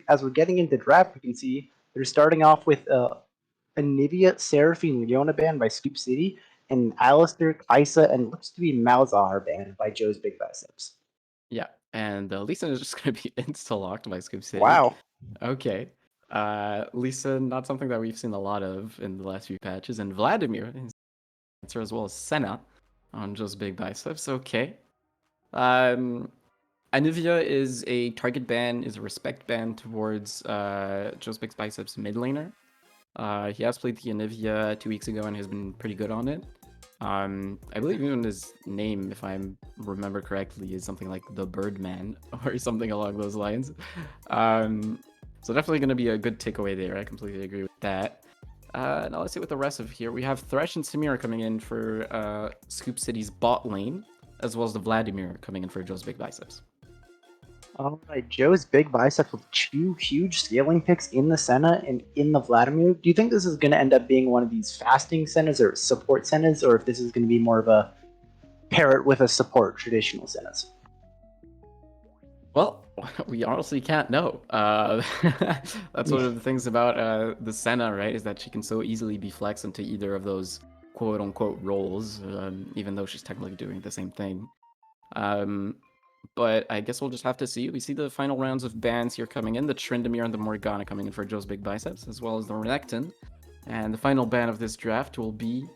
as we're getting into draft, we can see they're starting off with Anivia, Seraphine, Leona banned by Scoop City, and Alistair, Kaisa, and looks to be Malzahar banned by Joe's Big Biceps. Yeah, and Lisa is just going to be insta-locked by Scoop City. Wow. Okay. Lisa, not something that we've seen a lot of in the last few patches, and Vladimir, his answer, as well as Senna on Joe's Big Biceps. Okay. Anivia is a target ban, is a respect ban towards Joe's Big Biceps mid laner. He has played the Anivia 2 weeks ago and has been pretty good on it. I believe even his name, if I remember correctly, is something like the Birdman or something along those lines. So definitely going to be a good takeaway there. I completely agree with that. Now let's see what the rest of here. We have Thresh and Samira coming in for Scoop City's bot lane, as well as the Vladimir coming in for Joe's Big Biceps. All right, Joe's Big Biceps with 2 huge scaling picks in the Senna and in the Vladimir. Do you think this is going to end up being one of these fasting Sennas or support Sennas, or if this is going to be more of a parrot with a support traditional Sennas? Well, we honestly can't know. That's one of the things about the Senna, right? Is that she can so easily be flexed into either of those quote-unquote roles, even though she's technically doing the same thing. But I guess we'll just have to see. We see the final rounds of bans here coming in. The Tryndamere and the Morgana coming in for Joe's Big Biceps, as well as the Renekton. And the final ban of this draft will be...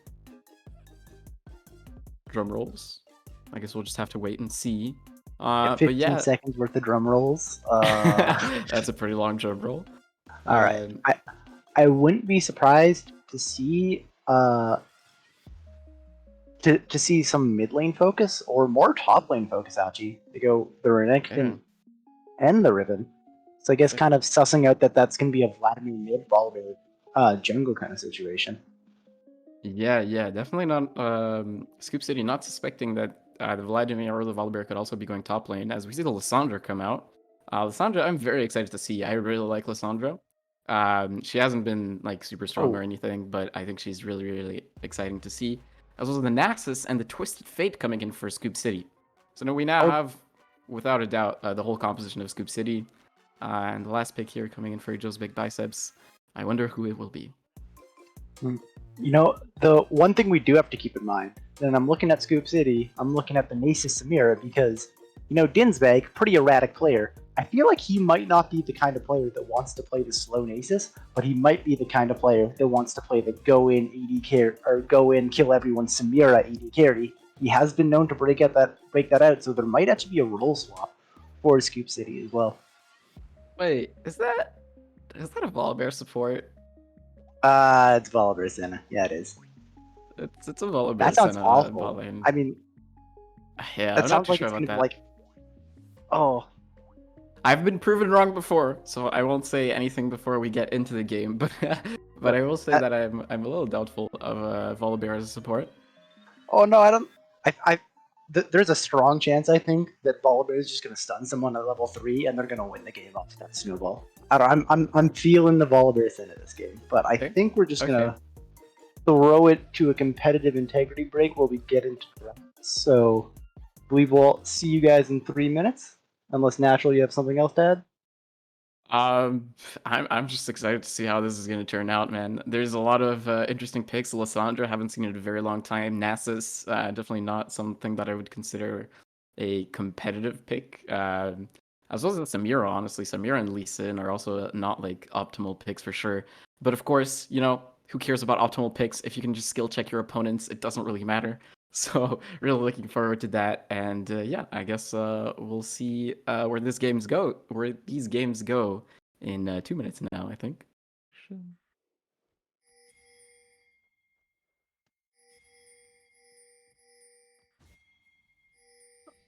drum rolls. I guess we'll just have to wait and see. 15 seconds worth of drum rolls. That's a pretty long drum roll. All right. I wouldn't be surprised to see to see some mid lane focus or more top lane focus, actually. They go the Renekton and the Riven. So I guess kind of sussing out that that's going to be a Vladimir mid Volibear jungle kind of situation. Yeah, definitely not. Scoop City not suspecting that the Vladimir or the Volibear could also be going top lane, as we see the Lissandra come out. Lissandra, I'm very excited to see. I really like Lissandra. She hasn't been like super strong or anything, but I think she's really, really exciting to see. As well as the Naxxus and the Twisted Fate coming in for Scoop City. So now we have, without a doubt, the whole composition of Scoop City. And the last pick here coming in for Joe's Big Biceps. I wonder who it will be. You know, the one thing we do have to keep in mind, and I'm looking at Scoop City, I'm looking at the Nasus Samira because, you know, Dinsbag, pretty erratic player. I feel like he might not be the kind of player that wants to play the slow Nasus, but he might be the kind of player that wants to play the go in AD carry or go in kill everyone Samira AD carry. He has been known to break that out, so there might actually be a role swap for Scoop City as well. Wait, is that a Volibear support? It's Volibear Senna. Yeah, it is. It's a Volibear. That sounds awful. I mean, yeah, that I'm sounds not too like sure it's about gonna that. be like, oh. I've been proven wrong before, so I won't say anything before we get into the game. But I will say that I'm a little doubtful of Volibear as a support. Oh no, I don't. There's a strong chance I think that Volibear is just gonna stun someone at level 3 and they're gonna win the game off that snowball. I don't. I'm feeling the Volibear thing in this game, but I think we're just gonna throw it to a competitive integrity break while we get into draft. So we will see you guys in 3 minutes, unless naturally you have something else to add. I'm just excited to see how this is going to turn out, man. There's a lot of interesting picks. Lissandra, haven't seen it in a very long time. Nasus, definitely not something that I would consider a competitive pick. As well as Samira, honestly. Samira and Lee Sin are also not like optimal picks for sure. But of course, you know, who cares about optimal picks? If you can just skill check your opponents, it doesn't really matter. So really looking forward to that, and yeah, I guess we'll see where these games go in 2 minutes now, I think. Sure.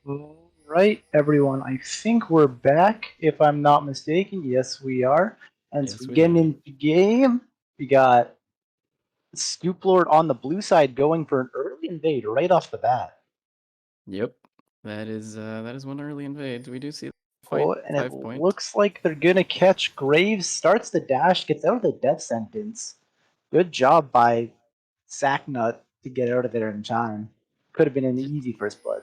All right, everyone. I think we're back, if I'm not mistaken. Yes, we are. And yes, so we getting into the game. We got Scoop Lord on the blue side going for an early invade right off the bat. Yep, that is one early invade. We do see Oh, and it looks like they're gonna catch Graves. Starts the dash, gets out of the death sentence. Good job by Sacknut to get out of there in time. Could have been an easy first blood.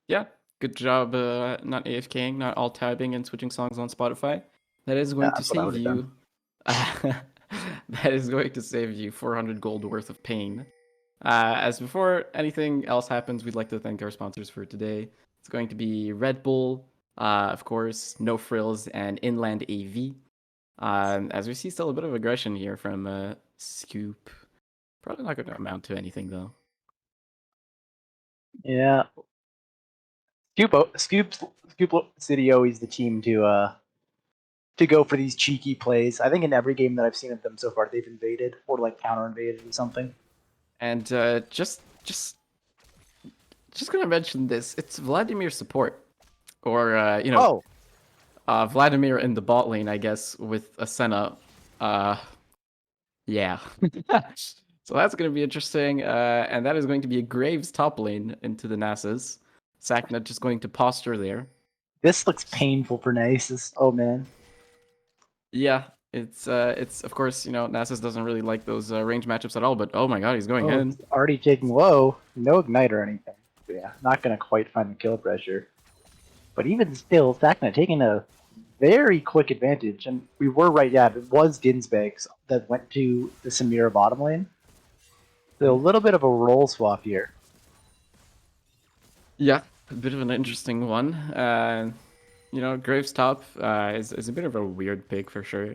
Yeah, good job not AFKing, not alt-tabbing and switching songs on Spotify. That is Yeah, going to that's what I would save have done. you. That is going to save you 400 gold worth of pain. As before anything else happens, we'd like to thank our sponsors for today. It's going to be Red Bull, of course, No Frills, and Inland AV. As we see still a bit of aggression here from Scoop. Probably not going to amount to anything, though. Yeah, Scoop City always the team to go for these cheeky plays. I think in every game that I've seen of them so far, they've invaded or like counter invaded or something. And just gonna mention this. It's Vladimir's support, or Oh, Vladimir in the bot lane, I guess, with Asena. Uh, yeah. So that's going to be interesting. And that is going to be a Graves top lane into the Nasus. Sacknet just going to posture there. this looks painful for Nasus. Oh man. Yeah, it's of course, Nasus doesn't really like those range matchups at all, but oh my god, he's going Oh, in. it's already taking low. No ignite or anything. Yeah, not gonna quite find the kill pressure. But even still, Sakna taking a very quick advantage, and we were right. Yeah, it was Dinsbags that went to the Samira bottom lane. So a Mhm. little bit of a role swap here. Yeah, a bit of an interesting one. Graves top is a bit of a weird pick for sure.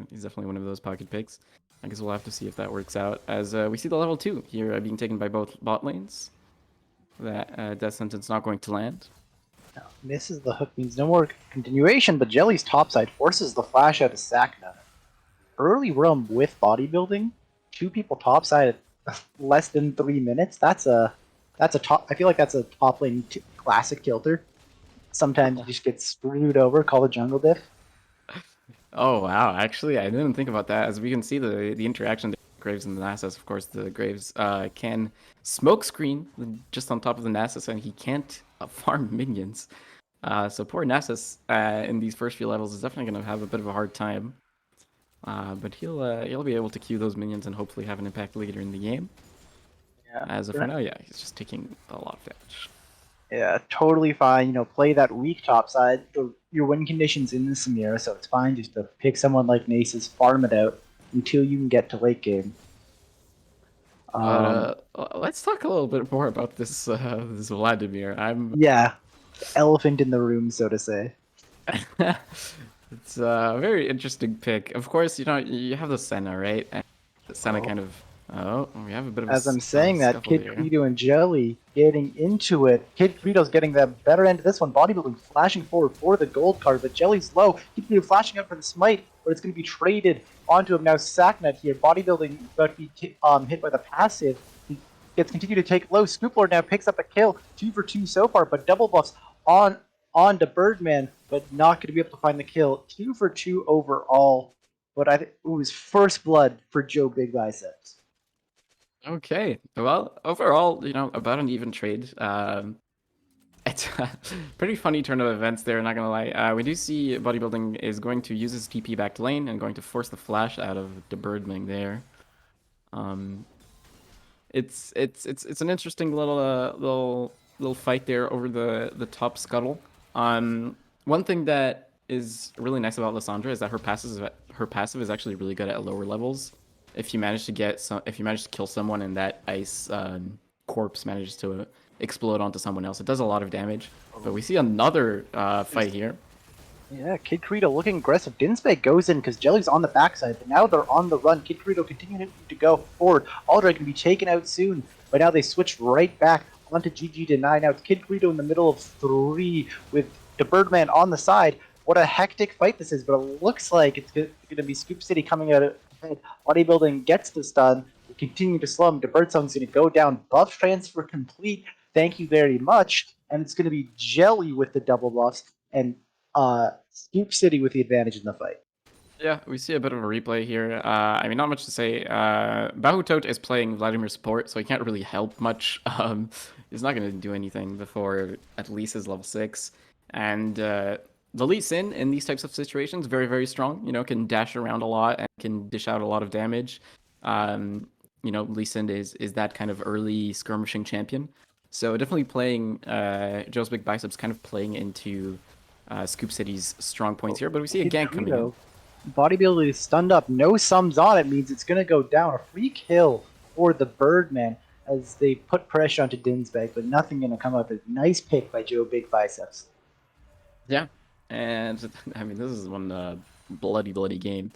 He's definitely one of those pocket picks. I guess we'll have to see if that works out. As we see the level 2 here being taken by both bot lanes. That death sentence not going to land. Now, misses the hook, means no more continuation, but Jelly's topside forces the flash out of Sakna. Early roam with bodybuilding, two people topside at less than 3 minutes. That's a top. I feel like that's a top lane classic tilter. Sometimes you just get screwed over. Call the jungle diff. Oh wow! Actually, I didn't think about that. As we can see, the interaction between Graves and the Nasus. Of course, the Graves can smoke screen just on top of the Nasus, and he can't farm minions. So poor Nasus in these first few levels is definitely going to have a bit of a hard time. But he'll be able to queue those minions and hopefully have an impact later in the game. Yeah. As of for now, yeah, he's just taking a lot of damage. Yeah, totally fine. Play that weak topside. Your win conditions in the Samira, so it's fine just to pick someone like Nasus, farm it out until you can get to late game. Um, Let's talk a little bit more about this Vladimir. I'm yeah, elephant in the room, so to say. It's a very interesting pick. Of course, you have the Senna, right? And the Senna Oh, kind of. Oh, we have a bit of as I'm saying that, scuffle Kid here. Credo and Jelly getting into it. Kid Credo's getting the better end of this one. Bodybuilding flashing forward for the gold card, but Jelly's low. Kid Credo flashing up for the smite, but it's going to be traded onto him now. Sacknet here. Bodybuilding about to be hit by the passive. He gets continued to take low. Scoop Lord now picks up a kill. 2 for 2 so far, but double buffs on to Birdman, but not going to be able to find the kill. 2 for 2 overall, but I think it was first blood for Joe Big Biceps. Okay. Well, overall, about an even trade. It's a pretty funny turn of events there, not gonna lie. We do see Bodybuilding is going to use his TP back to lane and going to force the flash out of the Birdman there. Um, it's an interesting little fight there over the top scuttle. One thing that is really nice about Lissandra is that her passive is actually really good at lower levels. If you manage to kill someone and that ice corpse manages to explode onto someone else, it does a lot of damage. But we see another fight here. Yeah, Kid Credo looking aggressive. Dinsbag goes in because Jelly's on the backside, but now they're on the run. Kid Credo continuing to go forward. Aldrich can be taken out soon, but now they switched right back onto GG Deny. Now it's Kid Credo in the middle of 3 with the Birdman on the side. What a hectic fight this is, but it looks like it's going to be Scoop City coming out ahead. Bodybuilding gets the stun. We continue to slow him. The Bird Song's going to go down. Buff transfer complete. Thank you very much. And it's going to be Jelly with the double buffs. And Scoop City with the advantage in the fight. Yeah, we see a bit of a replay here. I mean, not much to say. Bahutot is playing Vladimir support, so he can't really help much. He's not going to do anything before at least his level 6. And the Lee Sin in these types of situations, very, very strong. Can dash around a lot and can dish out a lot of damage. Lee Sin is that kind of early skirmishing champion. So definitely playing Joe's Big Biceps, kind of playing into Scoop City's strong points here, but we see a Kid gank coming in. Credo. Bodybuilder is stunned up. No sums on it means it's going to go down. A free kill for the Birdman as they put pressure onto Dinsbag, but nothing going to come up. A nice pick by Joe Big Biceps. Yeah, and I mean, this is one bloody game.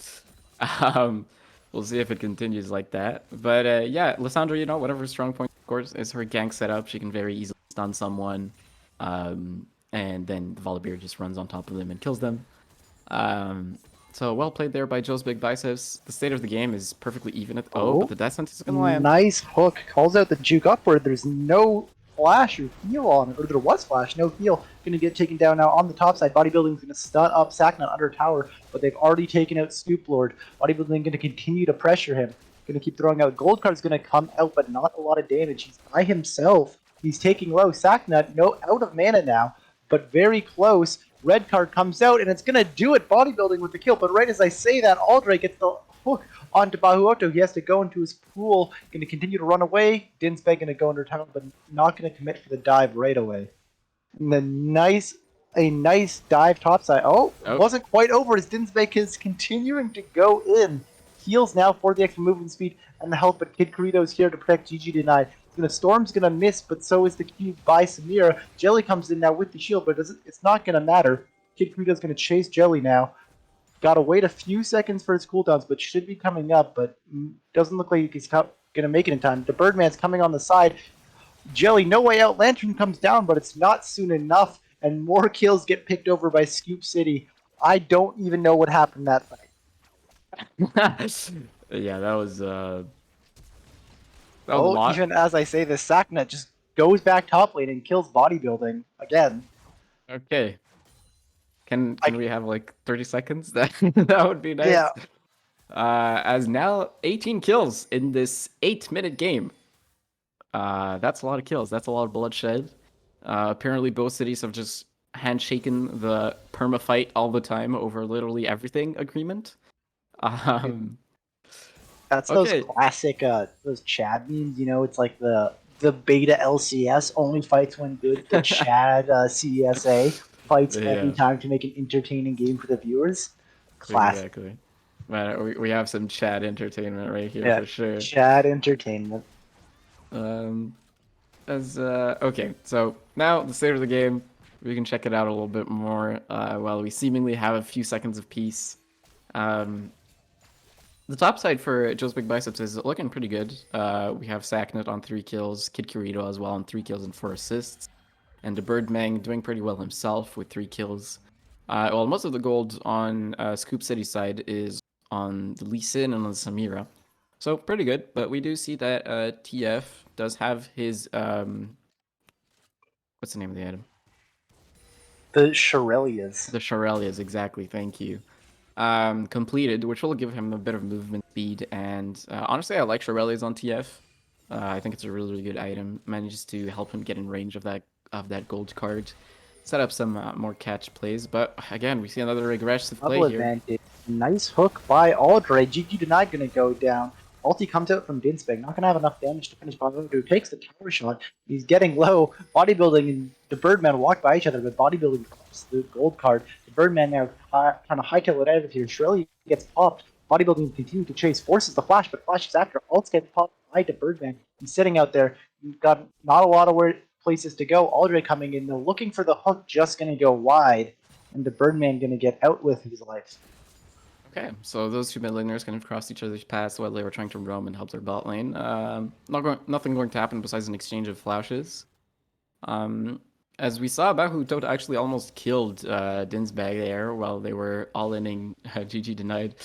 Um, we'll see if it continues like that. But yeah, Lissandra, you know, whatever her strong point, of course, is her gank setup. She can very easily stun someone, and then the Volibear just runs on top of them and kills them. Um, so well played there by Joe's Big Biceps. The state of the game is perfectly even. But the Death Sentence is gonna land. Nice hook. Calls out the juke upward. There's no flash or heal on it. Or there was flash, no heal. Going to get taken down now on the top side. Bodybuilding's going to stun up Sacknut under tower, but they've already taken out Scoop Lord. Bodybuilding going to continue to pressure him. Going to keep throwing out. Gold card's going to come out, but not a lot of damage. He's by himself. He's taking low. Sacknut, no, out of mana now, but very close. Red card comes out, and it's going to do it. Bodybuilding with the kill, but right as I say that, Aldrey gets the hook onto Bahuoto. He has to go into his pool. Going to continue to run away. Dinsbag going to go under tunnel, but not going to commit for the dive right away. And a nice dive topside. Oh, it wasn't quite over as Dinsbag is continuing to go in. Heals now for the extra movement speed and the health, but Kid Corito's here to protect GG denied. Storm's gonna miss, but so is the cube by Samira. Jelly comes in now with the shield, but it's not gonna matter. Kid Corito's gonna chase Jelly now. Gotta wait a few seconds for his cooldowns, but should be coming up, but doesn't look like he's gonna make it in time. The Birdman's coming on the side. Jelly, no way out. Lantern comes down, but it's not soon enough, and more kills get picked over by Scoop City. I don't even know what happened that fight. Yeah, that was a lot. Even as I say this, Sacknut just goes back top lane and kills Bodybuilding again. Okay. Can we have like 30 seconds? That would be nice. Yeah. As now 18 kills in this 8-minute game. That's a lot of kills. That's a lot of bloodshed. Apparently both cities have just handshaken the perma fight all the time over literally everything agreement. That's those classic those Chad memes, you know, it's like the beta LCS only fights when good, the Chad CESA fights every time to make an entertaining game for the viewers. Classic. Exactly. Man, we have some Chad entertainment right here for sure. Chad entertainment. Okay, so now the state of the game, we can check it out a little bit more while we seemingly have a few seconds of peace. The top side for Joe's Big Biceps is looking pretty good. We have Sacknut on 3 kills, Kid Kirito as well on 3 kills and 4 assists, and the Birdman doing pretty well himself with 3 kills. Well, most of the gold on Scoop City's side is on the Lee Sin and on Samira. So pretty good, but we do see that TF does have his what's the name of the item? The Shirelias. The Shirelias, exactly. Thank you. Completed, which will give him a bit of movement speed. And honestly, I like Shirelias on TF. I think it's a really good item. Manages to help him get in range of that gold card. Set up some more catch plays, but again, we see another aggressive play here. Advantage. Nice hook by Aldrey. GG denied gonna go down. Ulti comes out from Dinsbag. Not gonna have enough damage to finish Bodybuilder. Takes the tower shot. He's getting low. Bodybuilding and the Birdman walk by each other, but Bodybuilding pops the gold card. The Birdman now trying to hightail it out of here. Shirley gets popped. Bodybuilding continues to chase. Forces the flash, but flashes after. Ults gets popped by the Birdman. He's sitting out there. You've got not a lot of places to go. Aldrey coming in though, looking for the hook, just gonna go wide, and the Birdman gonna get out with his life. Okay, so those two mid laners kind of crossed each other's paths while they were trying to roam and help their bot lane. Nothing going to happen besides an exchange of flashes. As we saw, Bahuto actually almost killed Dinsbag there while they were all inning GG denied.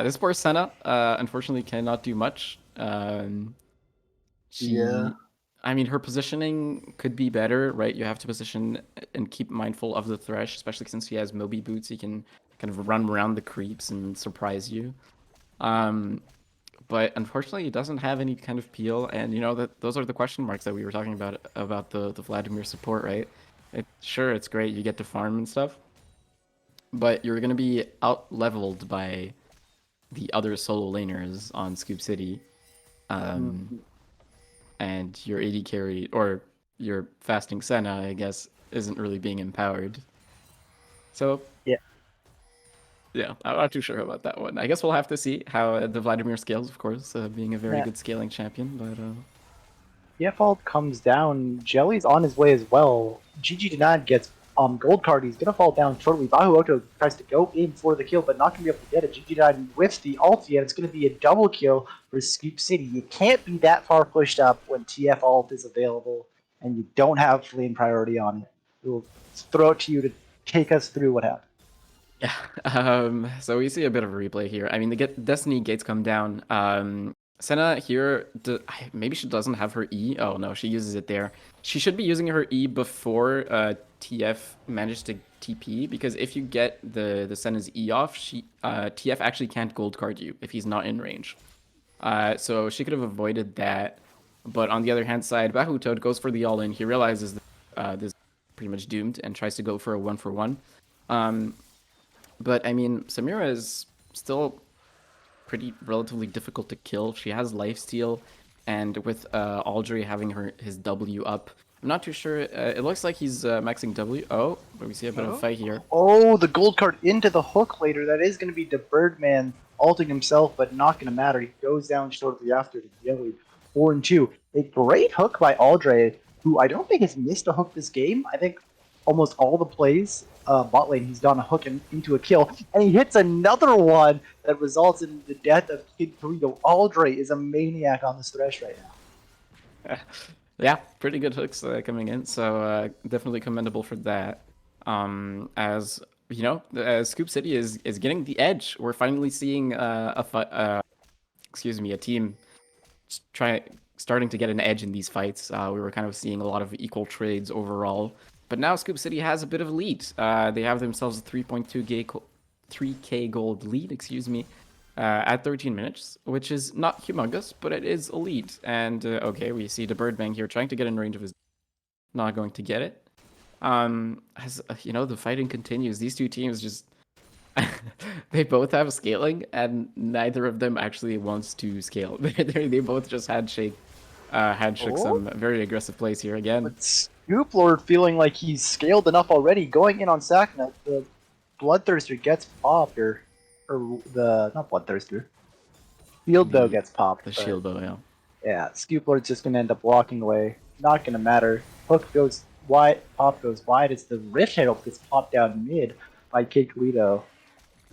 This poor Senna, unfortunately, cannot do much. I mean, her positioning could be better, right? You have to position and keep mindful of the Thresh, especially since he has Moby Boots. He can kind of run around the creeps and surprise you. But unfortunately, he doesn't have any kind of peel, and you know that those are the question marks that we were talking about the Vladimir support, right? Sure, it's great, you get to farm and stuff, but you're gonna be out-leveled by the other solo laners on Scoop City. And your AD carry, or your fasting Senna, I guess, isn't really being empowered. So Yeah. yeah, I'm not too sure about that one. I guess we'll have to see how the Vladimir scales, of course, being a very Yeah. good scaling champion. But Fault comes down. Jelly's on his way as well. GG Denied gets gold card. He's gonna fall down shortly. Bahuoto tries to go in for the kill, but not gonna be able to get it. GG Denied whiffs the ulti, and it's gonna be a double kill for Scoop City. You can't be that far pushed up when TF ult is available, and you don't have flame priority on it. We'll throw it to you to take us through what happened. yeah, so we see a bit of a replay here. I mean, the Destiny gates come down. Senna here, maybe she doesn't have her E. Oh no, she uses it there. She should be using her E before TF managed to TP, because if you get the Senna's E off, TF actually can't gold card you if he's not in range. So she could have avoided that. But on the other hand side, Bahu Toad goes for the all-in. He realizes that this is pretty much doomed and tries to go for a 1-for-1. But I mean, Samira is still pretty relatively difficult to kill. She has lifesteal, and with Aldry having his W up, I'm not too sure. It looks like he's maxing W. Oh, but we see a bit of a fight here. Oh, the gold card into the hook later. That is going to be the Birdman ulting himself, but not going to matter. He goes down shortly after to Jelly. 4-2. A great hook by Aldre, who I don't think has missed a hook this game. I think almost all the plays bot lane he's done a hook into a kill, and he hits another one that results in the death of Kid Torito. Aldre is a maniac on this thresh right now. Yeah, pretty good hooks coming in, so definitely commendable for that. As you know, Scoop City is getting the edge. We're finally seeing a team starting to get an edge in these fights. We were kind of seeing a lot of equal trades overall, but now Scoop City has a bit of lead. They have themselves a 3K gold lead, at 13 minutes, which is not humongous, but it is a lead. And okay, we see the Birdbang here trying to get in range of his, not going to get it. As you know, the fighting continues. These two teams just they both have scaling, and neither of them actually wants to scale. They both just handshake some very aggressive plays here again. But Scoop Lord feeling like he's scaled enough already, going in on Sacknet. The Bloodthirster gets popped, or the not Bloodthirster. Shield Bow gets popped. The Shield Bow, yeah. Yeah, Scoop Lord's just gonna end up walking away. Not gonna matter. Hook goes wide, pop goes wide as the Rift Herald gets popped down mid by Kid Toledo.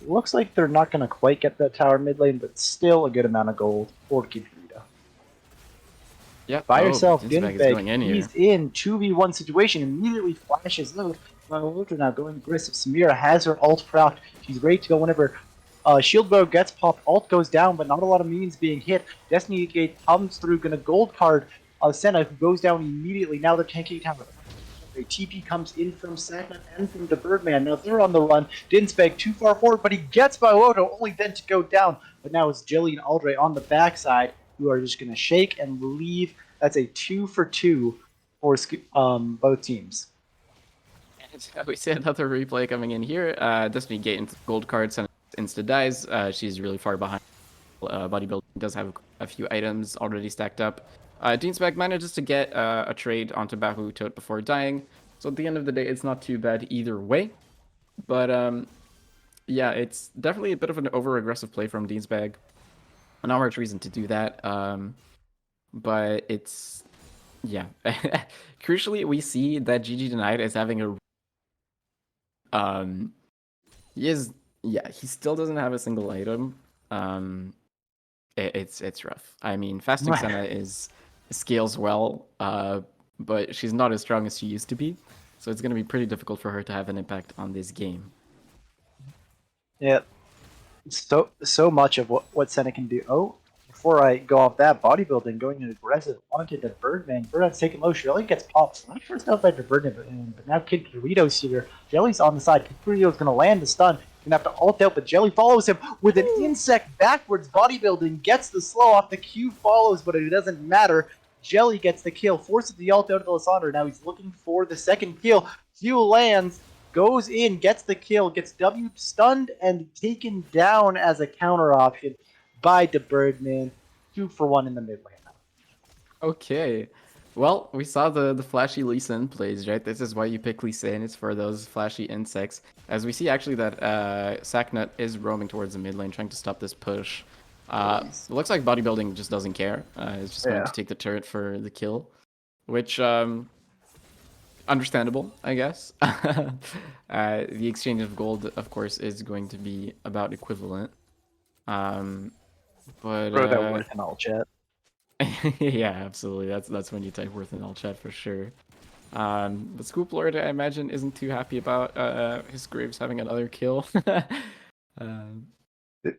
Looks like they're not gonna quite get that tower mid lane, but still a good amount of gold for Kid Toledo. Yeah, By yourself, Dinsbag, he's in 2v1 situation, immediately flashes loot. Now going aggressive. Samira has her ult proc. She's ready to go whenever Shield Bow gets popped, ult goes down, but not a lot of minions being hit. Destiny Gate comes through, gonna gold card Senna, who goes down immediately. Now they're tanking tower. A TP comes in from Sacknet and from the Birdman. Now they're on the run. Dinsbag too far forward, but he gets Bayoto, only then to go down. But now it's Jilly and Aldre on the backside, who are just gonna shake and leave. That's a 2-for-2 for both teams. We see another replay coming in here. Destiny Gate into gold cards and insta dies. She's really far behind. Bodybuilding does have a few items already stacked up. Dinsbag manages to get a trade onto Bahu Toad before dying. So at the end of the day, it's not too bad either way. But yeah, it's definitely a bit of an over-aggressive play from Dinsbag. Not much reason to do that. But it's, yeah. Crucially, we see that GG Denied is having a he still doesn't have a single item. It's rough. I mean, Fasting Senna scales well, but she's not as strong as she used to be, so it's gonna be pretty difficult for her to have an impact on this game. Yeah, so much of what Senna can do. Oh, before I go off that, bodybuilding going in aggressive onto the Birdman. Birdman's taking low. Jelly gets popped. Not first out by the Birdman, but now Kid Doritos here. Jelly's on the side. Kid Doritos gonna land the stun. Gonna have to ult out, but Jelly follows him with an insect backwards. Bodybuilding gets the slow off. The Q follows, but it doesn't matter. Jelly gets the kill, forces the ult out of the Lysandre. Now he's looking for the second kill. Q lands, goes in, gets the kill, gets W stunned and taken down as a counter option by the Birdman. 2-for-1 in the mid lane. Okay. Well, we saw the flashy Lee Sin plays, right? This is why you pick Lee Sin. It's for those flashy insects. As we see actually that Sacknut is roaming towards the mid lane, trying to stop this push. It looks like bodybuilding just doesn't care. It's just going Yeah. to take the turret for the kill, which understandable, I guess. The exchange of gold, of course, is going to be about equivalent. Um, but Throw that worth in all chat. yeah, absolutely. That's when you type worth in all chat for sure. But Scoop Lord, I imagine, isn't too happy about his Graves having another kill. um,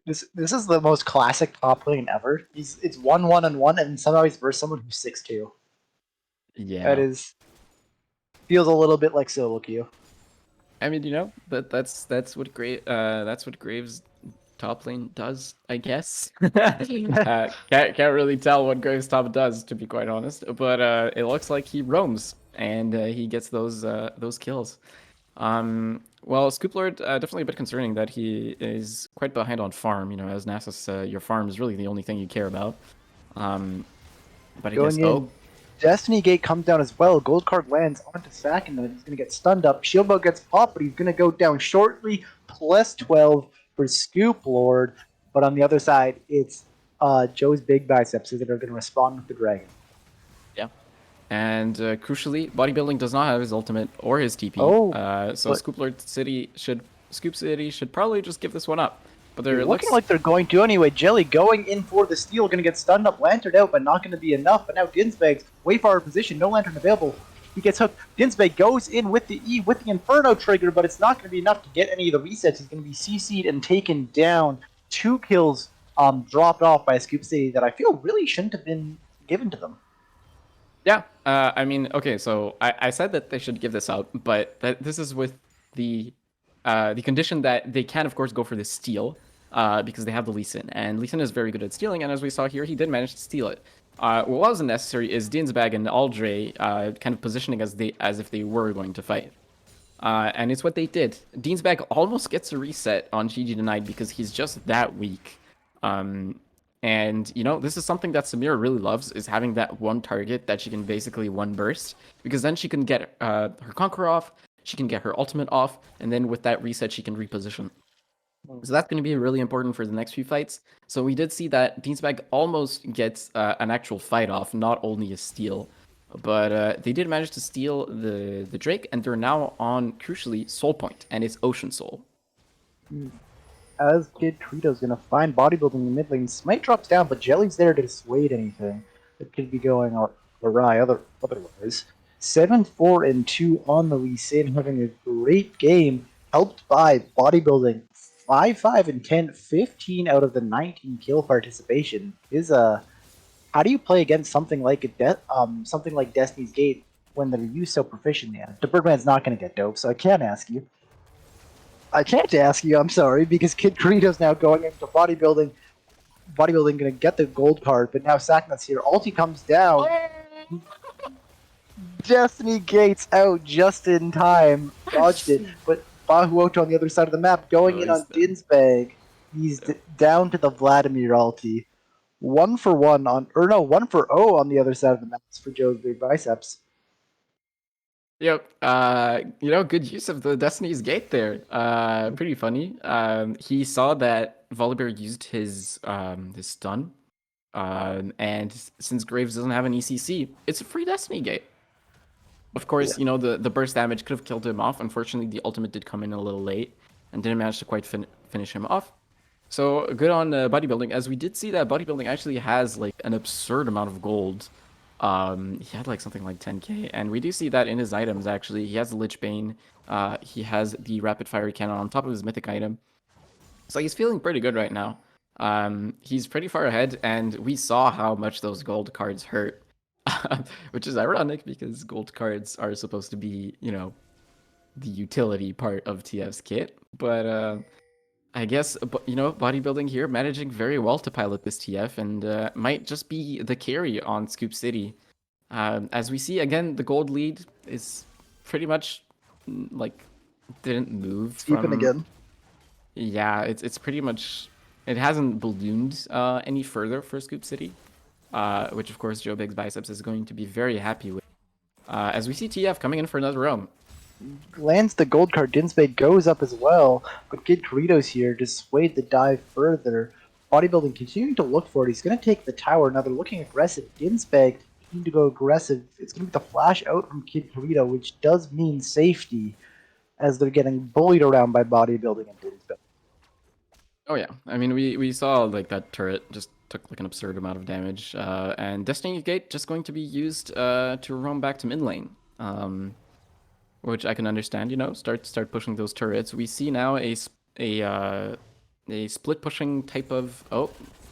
This is the most classic top lane ever. It's 1-1-1, and somehow he's versus someone who's 6'2". That yeah, is feels a little bit like solo queue. I mean, that's what that's what Graves top lane does, I guess. Can't really tell what Graves top does, to be quite honest. But it looks like he roams and he gets those kills. Well, Scoop Lord, definitely a bit concerning that he is quite behind on farm. You know, as Nasus, your farm is really the only thing you care about. Um, but I guess, Going oh, in, Destiny Gate comes down as well. Gold card lands onto Sack, and then he's going to get stunned up. Shieldbow gets popped, but he's going to go down shortly. Plus 12 for Scoop Lord. But on the other side, it's Joe's big biceps that are going to respond with the dragon. yeah. And crucially, bodybuilding does not have his ultimate or his TP. Oh, So but Scoop City should probably just give this one up. But there they're it looking looks. like they're going to anyway. Jelly going in for the steal, going to get stunned up, lanterned out, but not going to be enough. But now Ginsbag's way far position, no lantern available. He gets hooked. Ginsbag goes in with the E, with the Inferno trigger, but it's not going to be enough to get any of the resets. He's going to be CC'd and taken down. 2 kills dropped off by Scoop City that I feel really shouldn't have been given to them. Yeah, I mean, okay, so I said that they should give this up, but this is with the condition that they can, of course, go for the steal, because they have the Lee Sin, and Lee Sin is very good at stealing, and as we saw here, he did manage to steal it. What wasn't necessary is Dinsbag and Aldre kind of positioning as if they were going to fight. And it's what they did. Deansbag almost gets a reset on GG Denied because he's just that weak. And, you know, this is something that Samira really loves, is having that one target that she can basically one burst. Because then she can get her Conqueror off, she can get her ultimate off, and then with that reset, she can reposition. So that's going to be really important for the next few fights. So we did see that Deansbag almost gets an actual fight off, not only a steal. But they did manage to steal the Drake, and they're now on, crucially, Soul Point, and it's Ocean Soul. As Kid Trito's going to find bodybuilding in the mid lane, Smite drops down, but Jelly's there to dissuade anything that could be going awry otherwise. 7-4-2 on the Lee Sin, having a great game, helped by bodybuilding. 5-5-10, 15 out of the 19 kill participation is a. How do you play against something like something like Destiny's Gate when they're used so proficiently? The Birdman's not going to get dope, so I can't ask you. I can't ask you, I'm sorry, because Kid Credo's now going into bodybuilding. Bodybuilding going to get the gold card, but now Sacknut's here. Ulti comes down. Destiny Gates out just in time. Dodged it, but Bahuoto on the other side of the map going in on Dinsbag. He's down to the Vladimir ulti. 1-for-1 on, or no, 1-for-0 on the other side of the map for Joe's big biceps. Yep. You know, good use of the Destiny's Gate there. Pretty funny. He saw that Volibear used his stun. And since Graves doesn't have an ECC, it's a free Destiny Gate. Of course, you know, the burst damage could have killed him off. Unfortunately, the ultimate did come in a little late and didn't manage to quite finish him off. So good on bodybuilding, as we did see that bodybuilding actually has like an absurd amount of gold. He had like something like 10k, and we do see that in his items actually. He has the Lich Bane, he has the Rapid Fire Cannon on top of his mythic item. So he's feeling pretty good right now. He's pretty far ahead, and we saw how much those gold cards hurt. Which is ironic because gold cards are supposed to be, you know, the utility part of TF's kit. But I guess, you know, bodybuilding here managing very well to pilot this TF, and might just be the carry on Scoop City. As we see, again, the gold lead is pretty much, like, didn't move Steven from... again. Yeah, it's pretty much... It hasn't ballooned any further for Scoop City. which of course Joe Big's Biceps is going to be very happy with. As we see TF coming in for another roam. Lands the gold card. Dinsbag goes up as well, but Kid Doritos here to sway the dive further. Bodybuilding continuing to look for it. He's going to take the tower. Now they're looking aggressive. Dinsbag needing to go aggressive. It's going to be the flash out from Kid Dorito, which does mean safety as they're getting bullied around by Bodybuilding and Dinsbag. Oh yeah, I mean we saw like that turret just took like an absurd amount of damage, and Destiny Gate just going to be used to roam back to mid lane, which I can understand. You know, start pushing those turrets. We see now a split pushing type of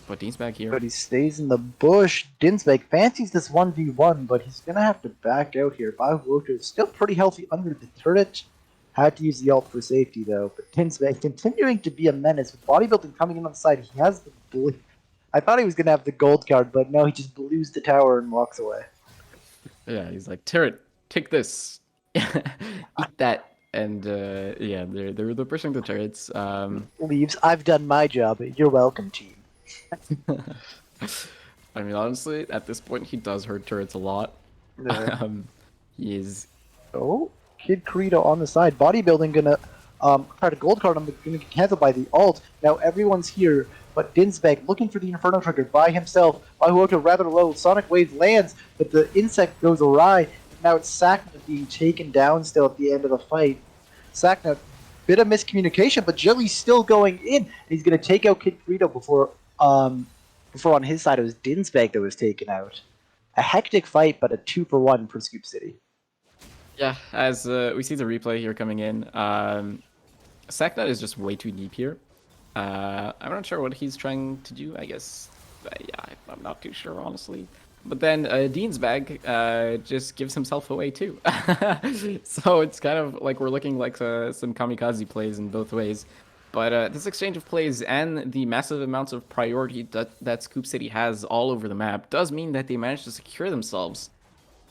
but Dean's back here. But he stays in the bush. Dinsbag fancies this 1v1, but he's going to have to back out here. Bahuoto is still pretty healthy under the turret. Had to use the ult for safety, though. But Dinsbag continuing to be a menace. With Bodybuilding coming in on the side, he has the blue. I thought he was going to have the gold card, but no, he just blues the tower and walks away. Yeah, he's like, turret, take this. Eat that. And yeah, they're pushing the turrets. Leaves. I've done my job. You're welcome, team. I mean, honestly, at this point, he does hurt turrets a lot. Yeah. He is. Oh, Kid Corito on the side. Bodybuilding gonna try to gold card him, but gonna get canceled by the ult. Now everyone's here, but Dinsbag looking for the Inferno trigger by himself. Bahuoto rather low. Sonic Wave lands, but the insect goes awry. Now it's Sakna being taken down still at the end of the fight. Sakna, bit of miscommunication, but Jelly's still going in. He's gonna take out Kid Corito before on his side it was Dinsbag that was taken out. A hectic fight, but a 2-for-1 for Scoop City. Yeah, as we see the replay here coming in, Saknat is just way too deep here. I'm not sure what he's trying to do, I guess. Yeah, I'm not too sure, honestly. But then Dean's bag just gives himself away too. So it's kind of like we're looking like some kamikaze plays in both ways. But this exchange of plays and the massive amounts of priority that Scoop City has all over the map does mean that they managed to secure themselves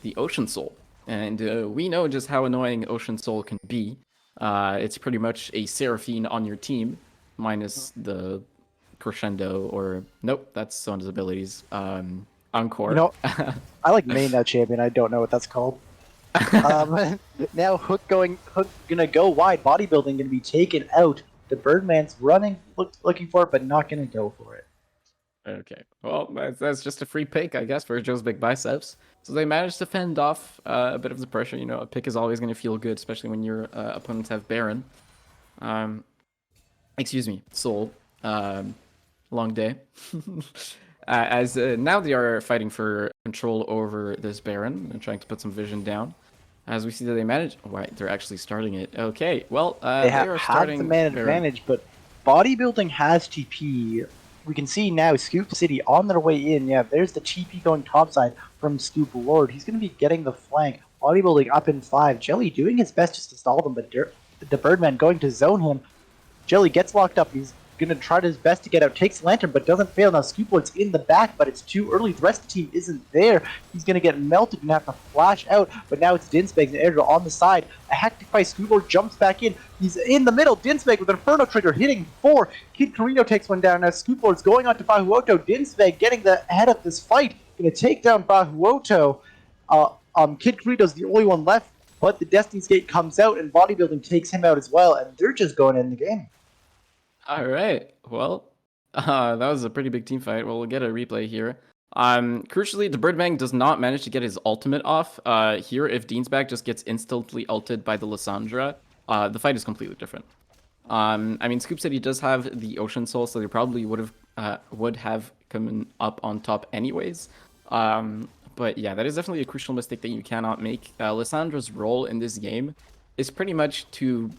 the Ocean Soul. And we know just how annoying Ocean Soul can be. It's pretty much a Seraphine on your team, minus the Crescendo, or nope, that's Son's abilities. Encore. You know, I like main that champion. I don't know what that's called. Now Hook gonna go wide. Bodybuilding gonna be taken out. The Birdman's running, looking for it, but not gonna go for it. Okay, well, that's just a free pick, I guess, for Joe's big biceps. So they managed to fend off a bit of the pressure. You know, a pick is always going to feel good, especially when your opponents have Baron. Excuse me, Soul. Long day. As now they are fighting for control over this Baron and trying to put some vision down. As we see that they manage, right, they're actually starting it. Okay, well, they are starting the man advantage, but Bodybuilding has TP. We can see now Scoop City on their way in. Yeah, there's the TP going topside from Scoop Lord. He's going to be getting the flank. Bodybuilding up in 5. Jelly doing his best just to stall them, but the Birdman going to zone him. Jelly gets locked up. He's going to try his best to get out. Takes Lantern, but doesn't fail. Now Scoop Lord's in the back, but it's too early. The rest of the team isn't there. He's going to get melted and have to flash out, but now it's Dinsbag and Airdrill on the side. A hectic fight. Scoop Lord jumps back in. He's in the middle. Dinsbag with an Inferno trigger hitting 4. Kid Carino takes one down. Now Scoop Lord's going on to Bahuoto. Dinsbag getting the head of this fight. Going to take down Bahuoto. Kid Carino's the only one left, but the Destiny's Gate comes out and Bodybuilding takes him out as well, and they're just going in the game. All right. Well, that was a pretty big team fight. Well, we'll get a replay here. Crucially, the Birdman does not manage to get his ultimate off. Here, if Deansbag just gets instantly ulted by the Lissandra, the fight is completely different. I mean, Scoop City does have the Ocean Soul, so they probably would have come up on top anyways. But yeah, that is definitely a crucial mistake that you cannot make. Lissandra's role in this game is pretty much to,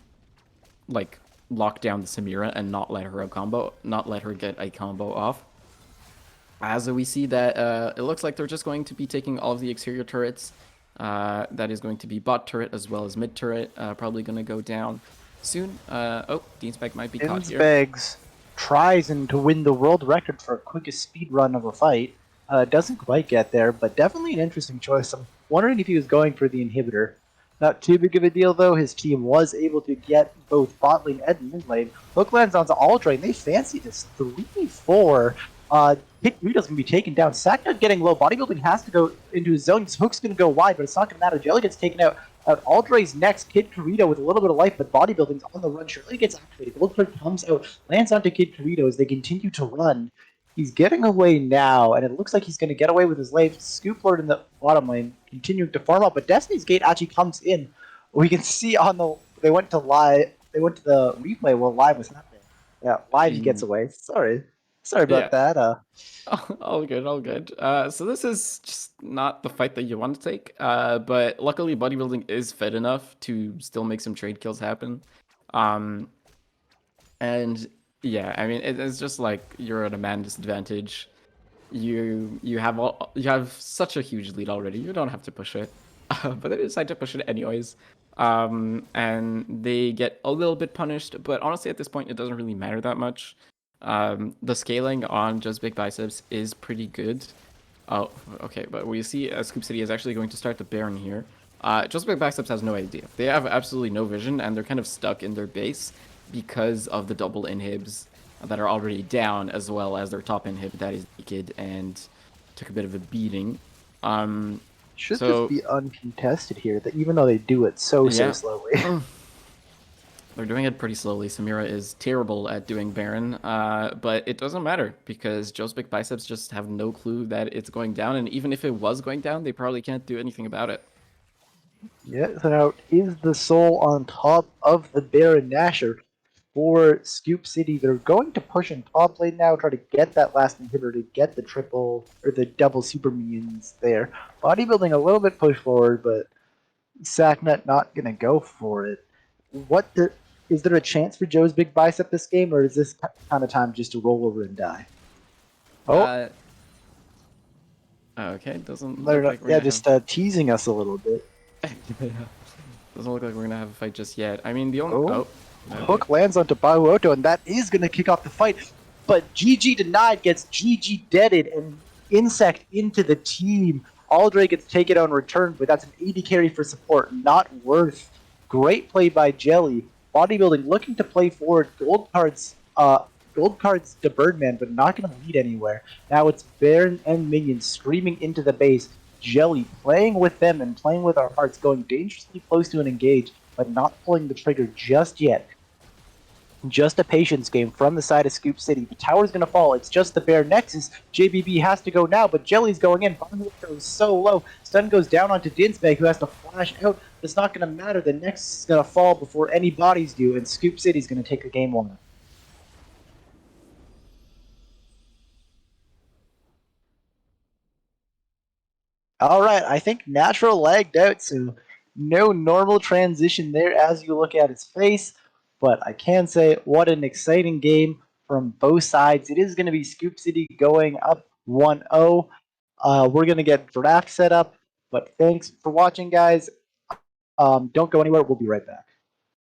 like, lock down the Samira and not let her get a combo off. As we see that it looks like they're just going to be taking all of the exterior turrets. That is going to be bot turret as well as mid turret. Probably going to go down soon. Oh, Deanspec might be caught here. Deansbag's tries to win the world record for quickest speed run of a fight. Doesn't quite get there, but definitely an interesting choice. I'm wondering if he was going for the inhibitor. Not too big of a deal, though. His team was able to get both bot lane and mid lane. Hook lands onto Aldrin. They fancy this 3-4. Kid Rito's gonna be taken down. Sakna getting low. Bodybuilding has to go into his zone. His hook's gonna go wide, but it's not gonna matter. Jelly gets taken out. Aldre's next. Kid Carito with a little bit of life, but Bodybuilding's on the run. Shirley gets activated. Goldberg comes out, lands onto Kid Carito as they continue to run. He's getting away now, and it looks like he's going to get away with his life. Scoop Lord in the bottom lane, continuing to farm up, but Destiny's Gate actually comes in. We can see on the they went to the replay while live was happening. Yeah, live he gets away. Sorry about Yeah. that. All good, all good. So this is just not the fight that you want to take. But luckily, bodybuilding is fed enough to still make some trade kills happen. And yeah, I mean, it's just like you're at a man disadvantage. You have such a huge lead already. You don't have to push it, but they decide to push it anyways. And they get a little bit punished, but honestly, at this point, it doesn't really matter that much. The scaling on Just Big Biceps is pretty good. Oh, okay, but we see Scoop City is actually going to start the Baron here. Just Big Biceps has no idea. They have absolutely no vision, and they're kind of stuck in their base because of the double inhibs that are already down, as well as their top inhib that is naked and took a bit of a beating. Should So this be uncontested here? That even though they do it so yeah. slowly. They're doing it pretty slowly. Samira is terrible at doing Baron, but it doesn't matter because Joe's Big Biceps just have no clue that it's going down, and even if it was going down, they probably can't do anything about it. Yeah, so now is the soul on top of the Baron Nasher for Scoop City. They're going to push in top lane now, try to get that last inhibitor to get the triple or the double super minions there. Bodybuilding a little bit push forward, but Sacknut not gonna go for it. Is there a chance for Joe's Big Bicep this game, or is this kind of time just to roll over and die? Oh, Okay, doesn't look like we're yeah, gonna just teasing us a little bit. doesn't look like we're gonna have a fight just yet. I mean, the only Oh, okay. Hook lands onto Bahuoto, and that is going to kick off the fight. But GG denied gets GG deaded and Insect into the team. Aldray gets taken on return, but that's an 80 carry for support. Not worth. Great play by Jelly. Bodybuilding looking to play forward. Gold cards to Birdman, but not going to lead anywhere. Now it's Baron and Minions screaming into the base. Jelly playing with them and playing with our hearts, going dangerously close to an engage, but not pulling the trigger just yet. Just a patience game from the side of Scoop City. The tower's going to fall. It's just the Bear Nexus. JBB has to go now, but Jelly's going in. Bonhoeffer goes so low. Stun goes down onto Dinsbag, who has to flash out. It's not going to matter. The Nexus is going to fall before any bodies do, and Scoop City's going to take the game one. All right, I think Natural lagged out, so no normal transition there as you look at his face. But I can say, what an exciting game from both sides. It is going to be Scoop City going up 1-0. We're going to get draft set up. But thanks for watching, guys. Don't go anywhere. We'll be right back.